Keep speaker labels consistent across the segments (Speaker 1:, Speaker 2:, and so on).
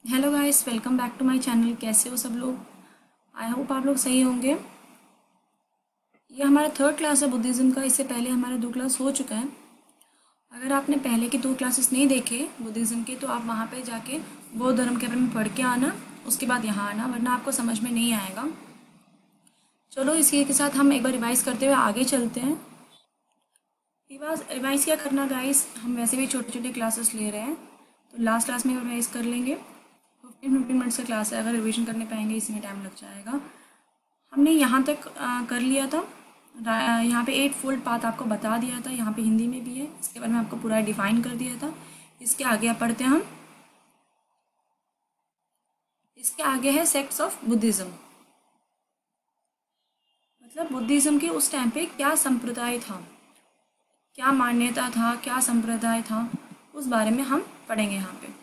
Speaker 1: Hello guys, welcome back to my channel. कैसे हो सब लोग? आई होप आप लोग सही होंगे। ये हमारा थर्ड क्लास है बुद्धिज़्म का। इससे पहले हमारा 2 क्लास हो चुका है। अगर आपने पहले की 2 क्लासेस नहीं देखे बुद्धिज़्म के, तो आप वहाँ पे जाके बौद्ध धर्म के बारे में पढ़ के आना, उसके बाद यहाँ आना, वरना आपको समझ में नहीं आएगा। चलो इसी के साथ हम एक बार रिवाइज़ करते हुए आगे चलते हैं। रिवाइज़ क्या करना गाइस, हम वैसे भी छोटे छोटे क्लासेस ले रहे हैं, तो लास्ट क्लास में रिवाइज़ कर लेंगे। 15 मिनट्स का क्लास है, अगर रिविजन करने पाएंगे इसमें टाइम लग जाएगा। हमने यहाँ तक कर लिया था। यहाँ पे 8 फोल्ड पाथ आपको बता दिया था, यहाँ पे हिंदी में भी है, इसके बारे में आपको पूरा डिफाइन कर दिया था। इसके आगे आप पढ़ते हैं हम। इसके आगे है सेक्ट्स ऑफ बुद्धिज़्म, मतलब बुद्धिज़्म के उस टाइम पे क्या संप्रदाय था, क्या मान्यता था, क्या संप्रदाय था, उस बारे में हम पढ़ेंगे यहाँ पे।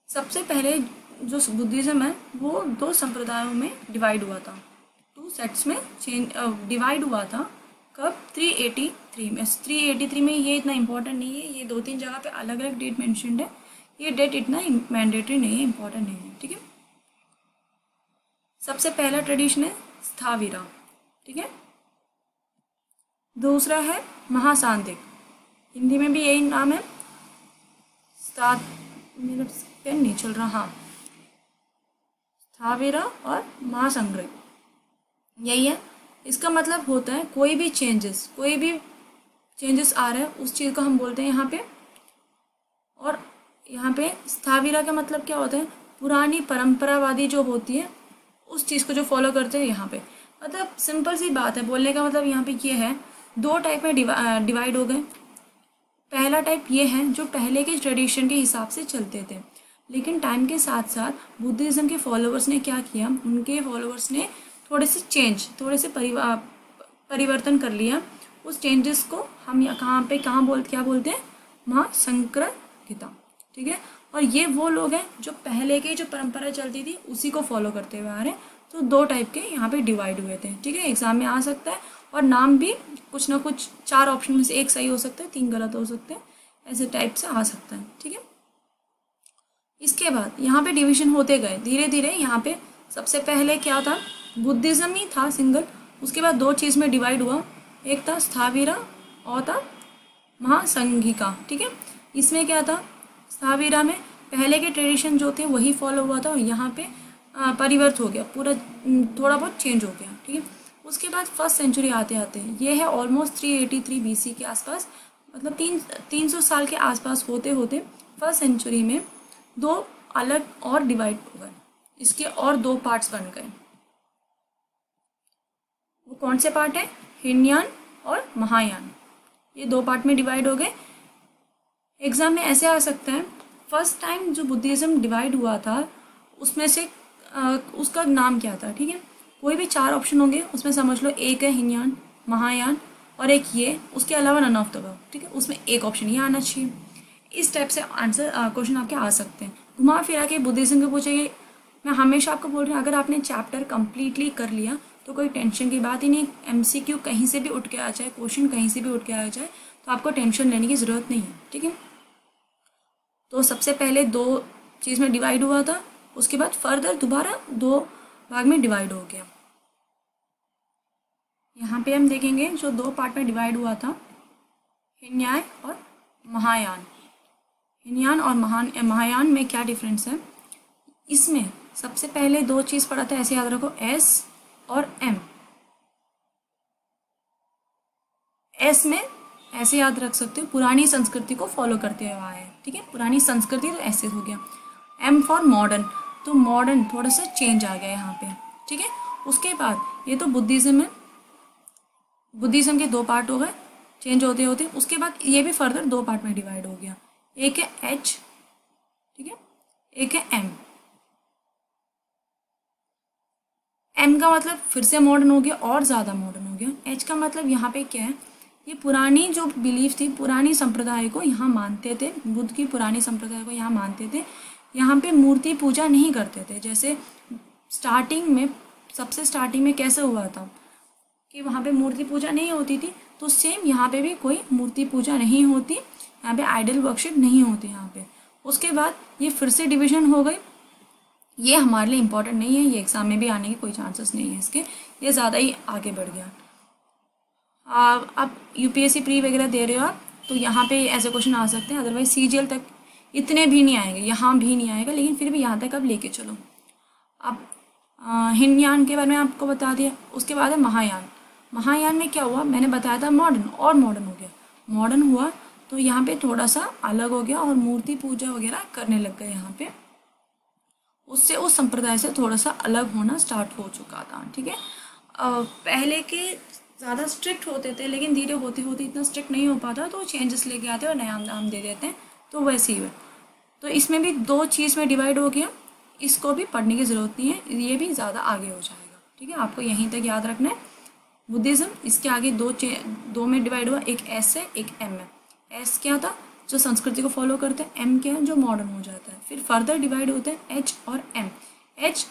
Speaker 1: सबसे पहले जो बुद्धिज़्म है वो 2 संप्रदायों में डिवाइड हुआ था, 2 सेक्ट्स में डिवाइड हुआ था। कब? 383 में। 383 में ये इतना इम्पोर्टेंट नहीं है, ये 2-3 जगह पे अलग अलग डेट मेंशन्ड है। ये डेट इतना मैंडेटरी नहीं है, इम्पोर्टेंट नहीं है, ठीक है। सबसे पहला ट्रेडिशन है स्थाविरा, ठीक है। दूसरा है महासांदिक, हिंदी में भी यही नाम है। मेरा पेन नहीं चल रहा, हाँ, स्थाविरा और महासंग्रह, यही है। इसका मतलब होता है कोई भी चेंजेस आ रहा है उस चीज़ को हम बोलते हैं यहाँ पे। और यहाँ पे स्थाविरा का मतलब क्या होता है? पुरानी परंपरावादी जो होती है उस चीज़ को जो फॉलो करते हैं यहाँ पे। मतलब सिंपल सी बात है, बोलने का मतलब यहाँ पे ये है, 2 टाइप में डिवाइड हो गए। पहला टाइप ये है जो पहले के ट्रेडिशन के हिसाब से चलते थे, लेकिन टाइम के साथ साथ बुद्धिज़्म के फॉलोअर्स ने क्या किया, उनके फॉलोअर्स ने थोड़े से परिवर्तन कर लिया। उस चेंजेस को हम क्या बोलते हैं? महासंक्रगिता, ठीक है। और ये वो लोग हैं जो पहले की जो परंपरा चलती थी उसी को फॉलो करते हुए आ रहे हैं। तो 2 टाइप के यहाँ पे डिवाइड हुए थे, ठीक है। एग्जाम में आ सकता है, और नाम भी कुछ ना कुछ 4 ऑप्शन में से 1 सही हो सकता है, 3 गलत हो सकते हैं, ऐसे टाइप से आ सकता है, ठीक है। इसके बाद यहाँ पे डिवीजन होते गए धीरे धीरे। यहाँ पे सबसे पहले क्या था? बुद्धिज़्म ही था सिंगल। उसके बाद 2 चीज़ में डिवाइड हुआ, एक था स्थाविरा और था महासंघिका, ठीक है। इसमें क्या था? स्थाविरा में पहले के ट्रेडिशन जो थे वही फॉलो हुआ था, और यहाँ पे परिवर्त हो गया, पूरा थोड़ा बहुत चेंज हो गया, ठीक है। उसके बाद 1st सेंचुरी आते आते ये है ऑलमोस्ट 383 BC के आसपास, मतलब 300 साल के आसपास होते होते 1st सेंचुरी में 2 अलग और डिवाइड हो गए, इसके और 2 पार्ट्स बन गए। वो कौन से पार्ट है? हीनयान और महायान, ये 2 पार्ट में डिवाइड हो गए। एग्जाम में ऐसे आ सकता है, फर्स्ट टाइम जो बुद्धिज़्म डिवाइड हुआ था उसमें से उसका नाम क्या था, ठीक है। कोई भी 4 ऑप्शन होंगे, उसमें समझ लो एक है हीनयान, महायान और एक ये, उसके अलावा नन ऑफ द अबव, ठीक है। उसमें एक ऑप्शन ये आना चाहिए। इस टाइप से आंसर क्वेश्चन आपके आ सकते हैं। घुमा फिरा के बुद्धिज़्म को पूछेंगे। मैं हमेशा आपको बोल रही हूँ, अगर आपने चैप्टर कंप्लीटली कर लिया तो कोई टेंशन की बात ही नहीं। MCQ कहीं से भी उठ के आ जाए, क्वेश्चन कहीं से भी उठ के आ जाए, तो आपको टेंशन लेने की ज़रूरत नहीं है, ठीक है। तो सबसे पहले 2 चीज़ में डिवाइड हुआ था, उसके बाद फर्दर दोबारा 2 भाग में डिवाइड हो गया। यहाँ पे हम देखेंगे जो 2 पार्ट में डिवाइड हुआ था, हीनयान और महायान। हीनयान और महायान में क्या डिफरेंस है? इसमें सबसे पहले 2 चीज़ पढ़ा था, ऐसे याद रखो, S और M। S में ऐसे याद रख सकते हो, पुरानी संस्कृति को फॉलो करते हुए आए हैं, ठीक है। पुरानी संस्कृति तो ऐसे हो गया। M फॉर मॉडर्न, तो मॉडर्न थोड़ा सा चेंज आ गया यहाँ पे, ठीक है। उसके बाद ये तो बुद्धिज़्म है, बुद्धिज़्म के 2 पार्ट हो गए चेंज होते होते। उसके बाद ये भी फर्दर 2 पार्ट में डिवाइड हो गया, एक है H, ठीक है, एक है M। M का मतलब फिर से मॉडर्न हो गया, और ज़्यादा मॉडर्न हो गया। H का मतलब यहाँ पे क्या है? ये पुरानी जो बिलीफ थी, पुरानी संप्रदाय को यहाँ मानते थे, बुद्ध की पुरानी संप्रदाय को यहाँ मानते थे। यहाँ पे मूर्ति पूजा नहीं करते थे। जैसे स्टार्टिंग में, सबसे स्टार्टिंग में कैसे हुआ था कि वहाँ पे मूर्ति पूजा नहीं होती थी, तो सेम यहाँ पे भी कोई मूर्ति पूजा नहीं होती, यहाँ पे आइडल वर्शिप नहीं होती यहाँ पे। उसके बाद ये फिर से डिवीजन हो गई। ये हमारे लिए इम्पोर्टेंट नहीं है, ये एग्जाम में भी आने के कोई चांसेस नहीं है इसके, ये ज़्यादा ही आगे बढ़ गया। आप यूपीएससी प्री वगैरह दे रहे हो आप, तो यहाँ पे ऐसे क्वेश्चन आ सकते हैं, अदरवाइज सीजीएल तक इतने भी नहीं आएंगे, यहाँ भी नहीं आएगा, लेकिन फिर भी यहाँ तक आप लेके चलो। अब हिंदयान के बारे में आपको बता दिया। उसके बाद है महायान। महायान में क्या हुआ, मैंने बताया था मॉडर्न, और मॉडर्न हो गया। मॉडर्न हुआ तो यहाँ पे थोड़ा सा अलग हो गया और मूर्ति पूजा वगैरह करने लग गए यहाँ पे, उससे उस संप्रदाय से थोड़ा सा अलग होना स्टार्ट हो चुका था। ठीक है, पहले के ज़्यादा स्ट्रिक्ट होते थे, लेकिन धीरे होते होते इतना स्ट्रिक्ट नहीं हो पाता, तो चेंजेस लेके आते और नया नाम दे देते हैं, तो वैसे ही हुआ। तो इसमें भी दो चीज़ में डिवाइड हो गया, इसको भी पढ़ने की ज़रूरत नहीं है, ये भी ज़्यादा आगे हो जाएगा। ठीक है, आपको यहीं तक याद रखना है। बुद्धिज़्म, इसके आगे दो में डिवाइड हुआ, एक एस है, एक एम है। एस क्या था, जो संस्कृति को फॉलो करते हैं, एम क्या है, जो मॉडर्न हो जाता है। फिर फर्दर डिवाइड होते हैं एच और एम। एच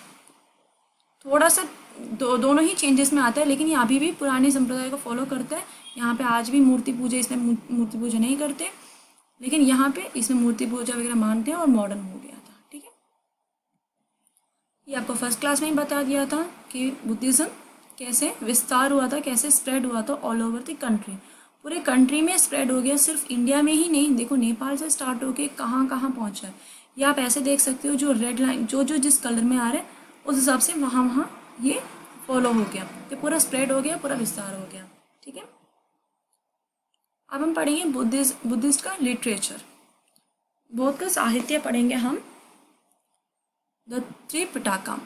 Speaker 1: थोड़ा सा दोनों ही चेंजेस में आता है, लेकिन ये अभी भी पुराने संप्रदाय को फॉलो करता है। यहाँ पे आज भी मूर्ति पूजा, इसमें मूर्ति पूजा नहीं करते, लेकिन यहाँ पे इसमें मूर्ति पूजा वगैरह मानते हैं और मॉडर्न हो गया था। ठीक है, ये आपको फर्स्ट क्लास में ही बता दिया था कि बुद्धिज़्म कैसे विस्तार हुआ था, कैसे स्प्रेड हुआ था ऑल ओवर द कंट्री, पूरे कंट्री में स्प्रेड हो गया। सिर्फ इंडिया में ही नहीं, देखो नेपाल से स्टार्ट होके कहाँ कहाँ पहुँचा है। ये आप ऐसे देख सकते हो, जो रेड लाइन जो जिस कलर में आ रहा है उस हिसाब से वहाँ ये फॉलो हो गया, ये पूरा स्प्रेड हो गया, पूरा विस्तार हो गया। ठीक है, अब हम पढ़ेंगे बुद्धिस्ट का लिटरेचर, बौद्ध का साहित्य पढ़ेंगे हम। द त्रिपिटका,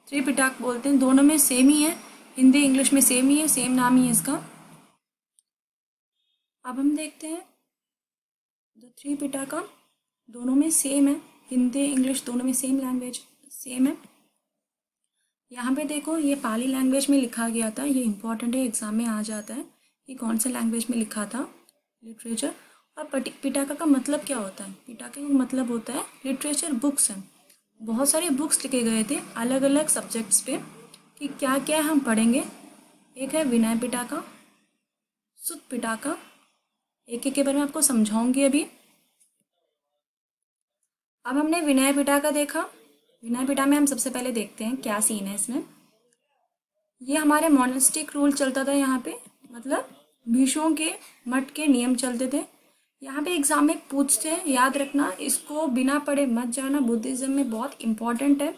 Speaker 1: त्रिपिटक बोलते हैं, दोनों में सेम ही है, हिंदी इंग्लिश में सेम ही है, सेम नाम ही है इसका। अब हम देखते हैं द त्रिपिटका, दोनों में सेम है, हिंदी इंग्लिश दोनों में सेम लैंग्वेज सेम है। यहाँ पे देखो, ये पाली लैंग्वेज में लिखा गया था, ये इंपॉर्टेंट है, एग्जाम में आ जाता है कि कौन से लैंग्वेज में लिखा था लिटरेचर। और पिटाका का मतलब क्या होता है, पिटाका का मतलब होता है लिटरेचर, बुक्स हैं। बहुत सारे बुक्स लिखे गए थे अलग अलग सब्जेक्ट्स पे कि क्या क्या हम पढ़ेंगे। एक है विनय पिटाका, सुत पिटाका, एक एक के बारे में आपको समझाऊंगी अभी। अब हमने विनय पिटाका देखा। विनय पिटा में हम सबसे पहले देखते हैं क्या सीन है इसमें। ये हमारे मोनास्टिक रूल चलता था यहाँ पे, मतलब भिक्षुओं के मठ के नियम चलते थे। यहाँ पे एग्जाम में पूछते हैं, याद रखना, इसको बिना पढ़े मत जाना, बुद्धिज्म में बहुत इंपॉर्टेंट है।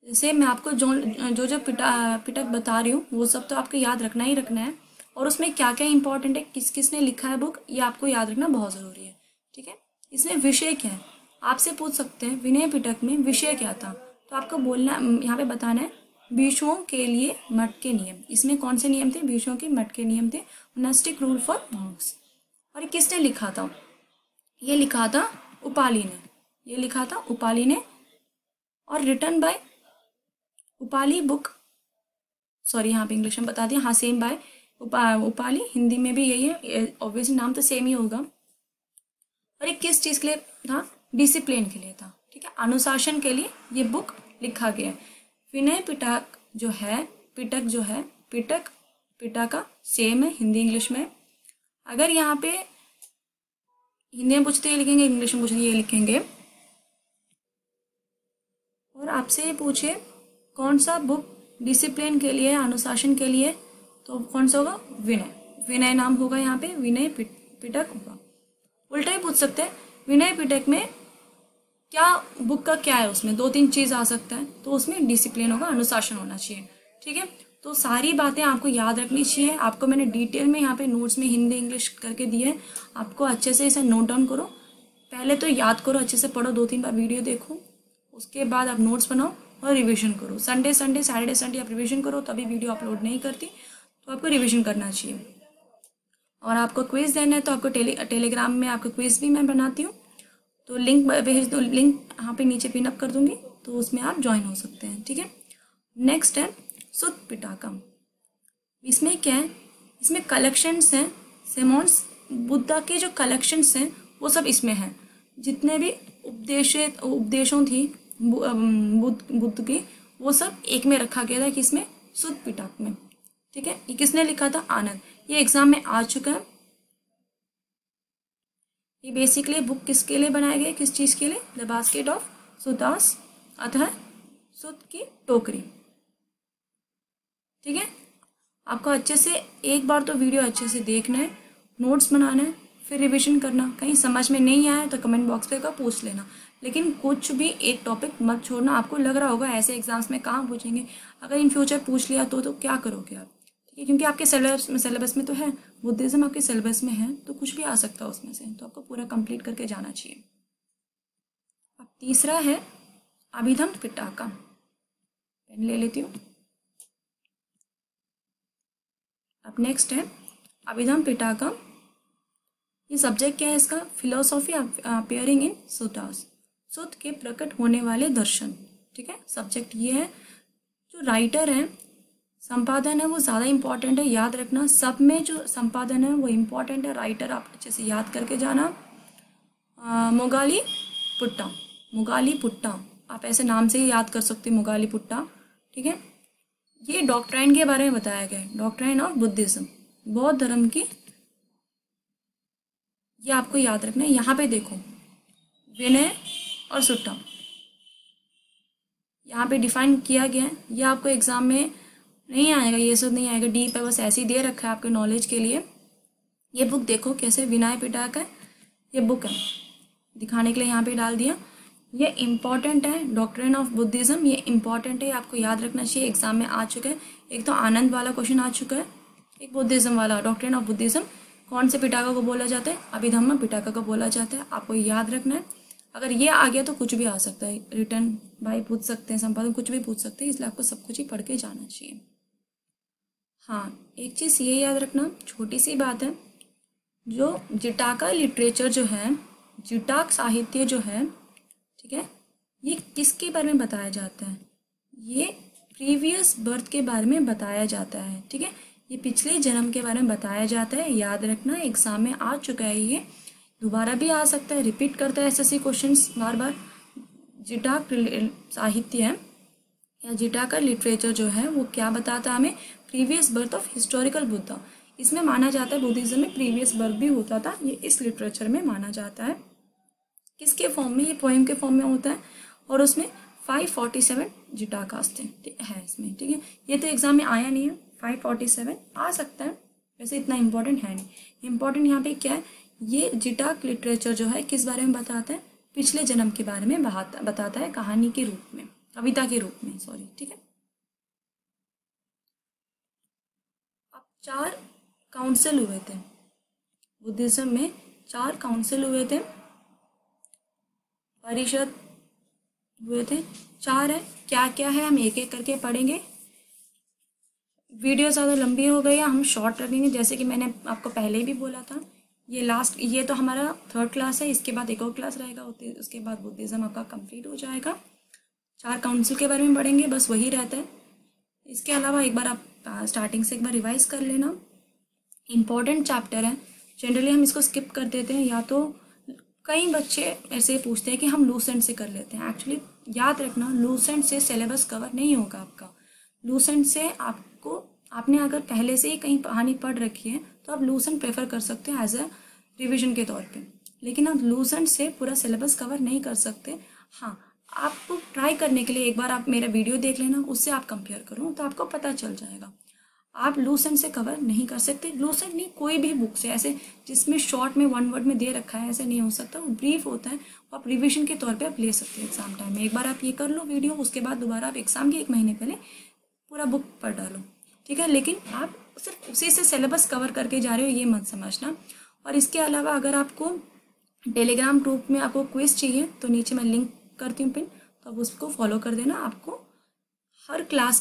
Speaker 1: जैसे मैं आपको जो पिटक बता रही हूँ वो सब तो आपको याद रखना ही रखना है, और उसमें क्या क्या इंपॉर्टेंट है, किस किसने लिखा है बुक, ये आपको याद रखना बहुत ज़रूरी है। ठीक है, इसमें विषय क्या है आपसे पूछ सकते हैं, विनय पिटक में विषय क्या था, तो आपको बोलना, यहाँ पे बताना है भिक्षुओं के लिए मठ के नियम। इसमें कौन से नियम थे, भिक्षुओं के मठ के नियम थे, मोनास्टिक रूल फॉर मॉन्क्स। और ये किसने लिखा था, ये लिखा था उपाली ने, ये लिखा था उपाली ने, और return by Upali book, sorry यहाँ पे इंग्लिश में बता दिया, हाँ सेम बाय उपाली, हिंदी में भी यही है, ऑब्वियसली नाम तो सेम ही होगा। और ये किस चीज़ के लिए था, डिसिप्लिन के लिए था। ठीक है, अनुशासन के लिए ये बुक लिखा गया है। विनय पिटक जो है, पिटक पिटाका सेम है हिंदी इंग्लिश में। अगर यहाँ पे हिंदी में पूछते ये लिखेंगे, इंग्लिश में पूछते ये लिखेंगे, और आपसे ये पूछे कौन सा बुक डिसिप्लिन के लिए, अनुशासन के लिए, तो कौन सा होगा, विनय नाम होगा यहाँ पे, विनय पिटक होगा। उल्टा ही पूछ सकते हैं, विनय पिटक में क्या, बुक का क्या है, उसमें दो तीन चीज़ आ सकता है, तो उसमें डिसिप्लिन होगा, अनुशासन होना चाहिए। ठीक है, तो सारी बातें आपको याद रखनी चाहिए। आपको मैंने डिटेल में यहाँ पे नोट्स में हिंदी इंग्लिश करके दिए हैं, आपको अच्छे से इसे नोट डाउन करो, पहले तो याद करो, अच्छे से पढ़ो, 2-3 बार वीडियो देखो, उसके बाद आप नोट्स बनाओ और रिविजन करो। सैटरडे संडे आप रिविजन करो, तभी वीडियो अपलोड नहीं करती, तो आपको रिविजन करना चाहिए। और आपको क्विज देना है तो आपको टेलीग्राम में आपको क्विज भी मैं बनाती हूँ, तो लिंक भेज दो, लिंक यहाँ पे नीचे पिन अप कर दूंगी, तो उसमें आप ज्वाइन हो सकते हैं। ठीक है, नेक्स्ट है सुत पिटाकम। इसमें क्या है, इसमें कलेक्शंस हैं, सिमोन्स बुद्धा के जो कलेक्शंस हैं वो सब इसमें हैं, जितने भी उपदेशों थी बुद्ध की, वो सब एक में रखा गया था, किसमें, सुत पिटक में। ठीक है, ये किसने लिखा था, आनंद, ये एग्जाम में आ चुका है। ये बेसिकली बुक किसके लिए बनाया गया, किस चीज़ के लिए, द बास्केट ऑफ सुतास अथवा सूत की टोकरी। ठीक है, आपको अच्छे से एक बार तो वीडियो अच्छे से देखना है, नोट्स बनाना है, फिर रिवीजन करना। कहीं समझ में नहीं आया तो कमेंट बॉक्स पे का पूछ लेना, लेकिन कुछ भी एक टॉपिक मत छोड़ना। आपको लग रहा होगा ऐसे एग्जाम्स में कहाँ पूछेंगे, अगर इन फ्यूचर पूछ लिया तो क्या करोगे आप। ठीक है, क्योंकि आपके सिलेबस में तो है, बुद्धिज्म आपके सिलेबस में है, तो कुछ भी आ सकता है उसमें से, तो आपको पूरा कंप्लीट करके जाना चाहिए। अब तीसरा है अभिधम पिटाका। पेन ले लेती हूँ। अब नेक्स्ट है अभिधम पिटाका। ये सब्जेक्ट क्या है इसका, फिलोसॉफी अपियरिंग इन सुतास, सुत के प्रकट होने वाले दर्शन। ठीक है, सब्जेक्ट ये है। जो राइटर है, संपादन है, वो ज़्यादा इंपॉर्टेंट है, याद रखना। सब में जो संपादन है वो इम्पॉर्टेंट है, राइटर आप अच्छे से याद करके जाना। मोगाली पुट्टा, मोगाली पुट्टा, आप ऐसे नाम से ही याद कर सकते हो, मोगाली पुट्टा। ठीक है, ये डॉक्ट्राइन के बारे में बताया गया है, डॉक्ट्राइन ऑफ बुद्धिज्म, बौद्ध धर्म की। ये आपको याद रखना है। यहाँ पे देखो विनय और सुट्टा यहाँ पे डिफाइन किया गया है। ये आपको एग्जाम में नहीं आएगा, ये सब नहीं आएगा, डीप है, बस ऐसे ही दे रखा है आपके नॉलेज के लिए। ये बुक देखो कैसे विनय पिटाका है, ये बुक है, दिखाने के लिए यहाँ पे डाल दिया। ये इम्पॉर्टेंट है, डॉक्ट्रिन ऑफ बुद्धिज्म, ये इम्पॉर्टेंट है, आपको याद रखना चाहिए, एग्जाम में आ चुका है। एक तो आनंद वाला क्वेश्चन आ चुका है, एक बुद्धिज्म वाला, डॉक्ट्रिन ऑफ बुद्धिज्म कौन से पिटाका को बोला जाता है, अभिधम्म पिटाका को बोला जाता है, आपको याद रखना है। अगर ये आ गया तो कुछ भी आ सकता है, रिटर्न भाई पूछ सकते हैं, संपादन कुछ भी पूछ सकते हैं, इसलिए आपको सब कुछ ही पढ़ के जाना चाहिए। हाँ, एक चीज़ ये याद रखना, छोटी सी बात है, जो जिटाका लिटरेचर जो है, जिटाक साहित्य जो है, ठीक है, ये किसके बारे में बताया जाता है, ये प्रीवियस बर्थ के बारे में बताया जाता है। ठीक है, ये पिछले जन्म के बारे में बताया जाता है, याद रखना, एग्जाम में आ चुका है, ये दोबारा भी आ सकता है, रिपीट करता है ऐसे क्वेश्चंस बार बार। जिटाक साहित्य है या जिटाका लिटरेचर जो है वो क्या बताता है हमें, previous birth of historical Buddha. इसमें माना जाता है बुद्धिज्म में प्रीवियस बर्थ भी होता था, ये इस लिटरेचर में माना जाता है। किसके फॉर्म में, ये पोएम के फॉर्म में होता है, और उसमें 547 जिटाकास थे है इसमें। ठीक है, ये तो एग्जाम में आया नहीं है, 547 आ सकता है, वैसे इतना इंपॉर्टेंट है नहीं। इंपॉर्टेंट यहाँ पे क्या है, ये जिटाक लिटरेचर जो है किस बारे में बताता है, पिछले जन्म के बारे में बताता है, कहानी के रूप में, कविता के रूप में, सॉरी। ठीक है, अब 4 काउंसिल हुए थे बुद्धिज्म में, 4 काउंसिल हुए थे, परिषद हुए थे, 4 है। क्या क्या है हम एक एक करके पढ़ेंगे। वीडियो ज़्यादा लंबी हो गई है, हम शॉर्ट रखेंगे, जैसे कि मैंने आपको पहले भी बोला था। ये लास्ट, ये तो हमारा 3rd क्लास है, इसके बाद एक और क्लास रहेगा, उसके बाद बुद्धिज्म आपका कंप्लीट हो जाएगा। 4 काउंसिल के बारे में पढ़ेंगे, बस वही रहता है। इसके अलावा एक बार आप स्टार्टिंग से एक बार रिवाइज कर लेना, इम्पॉर्टेंट चैप्टर है, जनरली हम इसको स्किप कर देते हैं, या तो कई बच्चे ऐसे पूछते हैं कि हम लूसेंट से कर लेते हैं। एक्चुअली याद रखना, लूसेंट से सिलेबस कवर नहीं होगा आपका। लूसेंट से आपने अगर पहले से ही कहीं कहानी पढ़ रखी है तो आप लूसेंट प्रेफर कर सकते हैं एज अ रिविजन के तौर पे, लेकिन आप लूसेंट से पूरा सिलेबस कवर नहीं कर सकते। हाँ, आपको ट्राई करने के लिए एक बार आप मेरा वीडियो देख लेना, उससे आप कंपेयर करो तो आपको पता चल जाएगा। आप लूसेंट से कवर नहीं कर सकते, लूसेंट नहीं, कोई भी बुक से ऐसे जिसमें शॉर्ट में 1 वर्ड में दे रखा है, ऐसे नहीं हो सकता, वो ब्रीफ होता है, वो आप रिविजन के तौर पे आप ले सकते हैं एग्जाम टाइम में। एक बार आप ये कर लो वीडियो, उसके बाद दोबारा आप एग्जाम के 1 महीने पहले पूरा बुक पढ़ डालो। ठीक है, लेकिन आप सिर्फ उसी से सिलेबस कवर करके जा रहे हो ये मत समझना। और इसके अलावा अगर आपको टेलीग्राम ग्रुप में आपको क्विज चाहिए तो नीचे मैं लिंक करती हूँ पिन, तो आप उसको फॉलो कर देना। आपको हर क्लास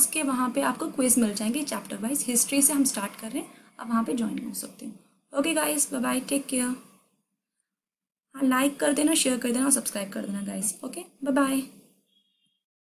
Speaker 1: के वहाँ पे आपको क्विज मिल जाएंगे चैप्टर वाइज। हिस्ट्री से हम स्टार्ट कर रहे हैं, आप वहाँ पे ज्वाइन हो सकते हो। Okay guys, bye bye, take care. हाँ, लाइक कर देना, शेयर कर देना और सब्सक्राइब कर देना गाइस। Okay, bye bye.